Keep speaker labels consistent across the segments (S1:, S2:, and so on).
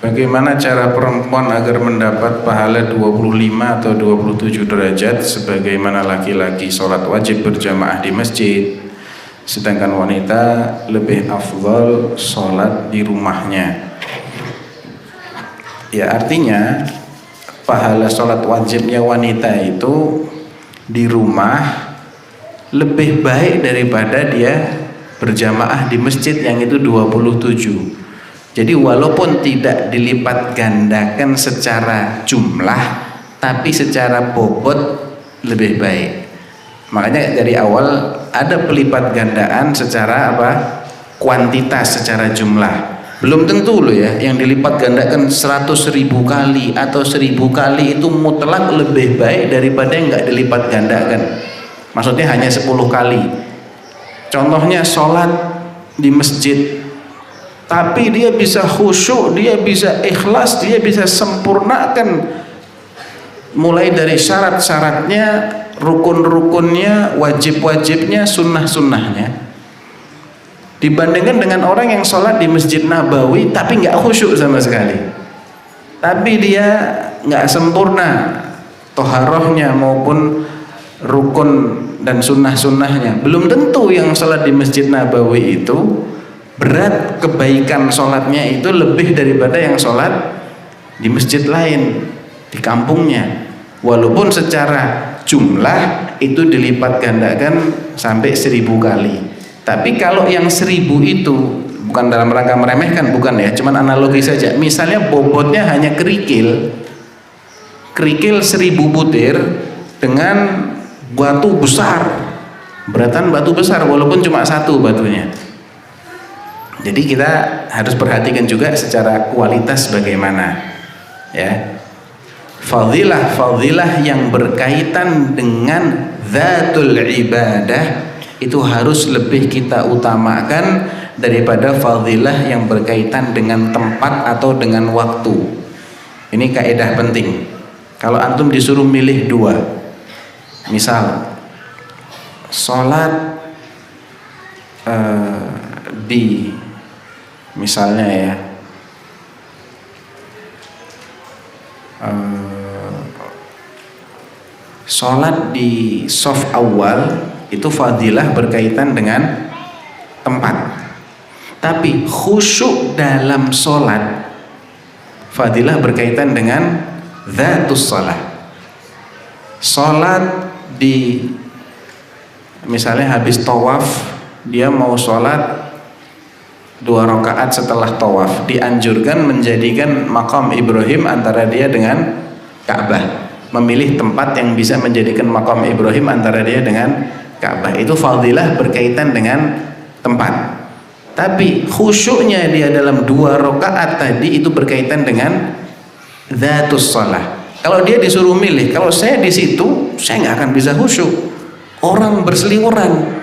S1: Bagaimana cara perempuan agar mendapat pahala 25 atau 27 derajat sebagaimana laki-laki sholat wajib berjamaah di masjid, sedangkan wanita lebih afdal sholat di rumahnya? Ya, artinya pahala sholat wajibnya wanita itu di rumah lebih baik daripada dia berjamaah di masjid yang itu 27. Jadi walaupun tidak dilipat gandakan secara jumlah, tapi secara bobot lebih baik. Makanya dari awal ada pelipat gandaan secara apa? Kuantitas, secara jumlah. Belum tentu loh ya, yang dilipat gandakan 100.000 kali atau 1000 kali itu mutlak lebih baik daripada yang nggak dilipat gandakan. Maksudnya hanya 10 kali. Contohnya sholat di masjid, tapi dia bisa khusyuk, dia bisa ikhlas, dia bisa sempurnakan mulai dari syarat-syaratnya, rukun-rukunnya, wajib-wajibnya, sunnah-sunnahnya, dibandingkan dengan orang yang sholat di Masjid Nabawi tapi nggak khusyuk sama sekali, tapi dia nggak sempurna toharohnya maupun rukun dan sunnah-sunnahnya. Belum tentu yang sholat di Masjid Nabawi itu berat kebaikan sholatnya itu lebih daripada yang sholat di masjid lain di kampungnya, walaupun secara jumlah itu dilipat gandakan sampai 1000 kali. Tapi kalau yang 1000 itu bukan dalam rangka meremehkan, bukan ya, cuman analogi saja. Misalnya bobotnya hanya kerikil 1000 butir dengan batu besar, beratan batu besar walaupun cuma satu batunya. Jadi kita harus perhatikan juga secara kualitas bagaimana ya. Fadilah yang berkaitan dengan zatul ibadah itu harus lebih kita utamakan daripada fadilah yang berkaitan dengan tempat atau dengan waktu. Ini kaidah penting. Kalau antum disuruh milih dua, misal sholat di misalnya ya sholat di shaf awal itu fadilah berkaitan dengan tempat, tapi khusyuk dalam sholat fadilah berkaitan dengan dzatus shalah. Sholat di misalnya habis tawaf, dia mau sholat 2 rakaat setelah tawaf, dianjurkan menjadikan makam Ibrahim antara dia dengan Ka'bah, memilih tempat yang bisa menjadikan makam Ibrahim antara dia dengan Ka'bah. Itu fadilah berkaitan dengan tempat, tapi khusyuknya dia dalam 2 rakaat tadi itu berkaitan dengan dzatus shalah. Kalau dia disuruh milih, kalau saya di situ saya nggak akan bisa khusyuk, orang berseliweran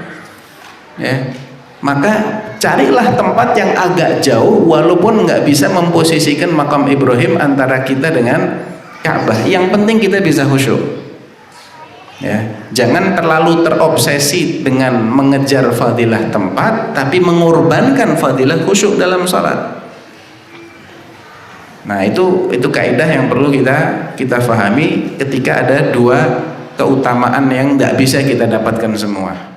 S1: ya, maka carilah tempat yang agak jauh walaupun nggak bisa memposisikan makam Ibrahim antara kita dengan Ka'bah. Yang penting kita bisa khusyuk ya. Jangan terlalu terobsesi dengan mengejar fadilah tempat tapi mengorbankan fadilah khusyuk dalam salat. Nah, itu kaidah yang perlu kita fahami ketika ada 2 keutamaan yang nggak bisa kita dapatkan semua.